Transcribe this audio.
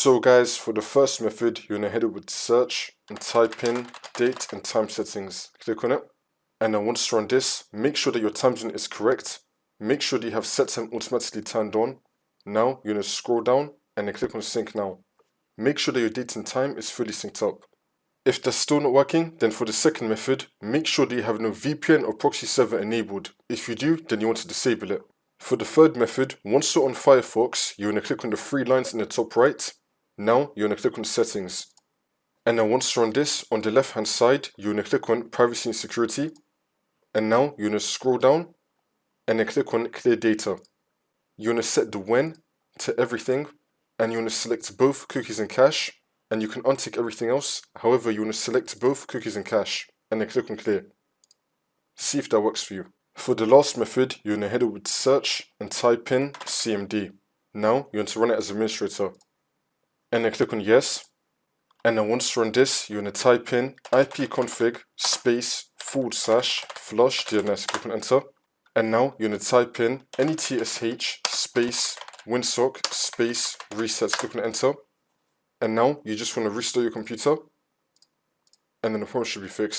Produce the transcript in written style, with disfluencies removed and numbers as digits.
So guys, for the first method, you're gonna head over to search and type in date and time settings. Click on it. And then once you run this, make sure that your time zone is correct. Make sure that you have set time automatically turned on. Now you're gonna scroll down and then click on sync now. Make sure that your date and time is fully synced up. If that's still not working, then for the second method, make sure that you have no VPN or proxy server enabled. If you do, then you want to disable it. For the third method, once you're on Firefox, you're going to click on the three lines in the top right. Now you're going to click on settings. And then once you're on this, on the left hand side, you're going to click on privacy and security. And now you're going to scroll down and then click on clear data. You're going to set the when to everything, and you're going to select both cookies and cache. And you can untick everything else. However, you want to select both cookies and cache and then click on clear. See if that works for you. For the last method, you're going to head over to search and type in CMD. Now you're going to run it as administrator and then click on yes. And then once you run this, you're going to type in ipconfig space /flush DNS. Click on enter. And now you're going to type in netsh space winsock space reset. Click on enter. And now you just want to restart your computer, and then the problem should be fixed.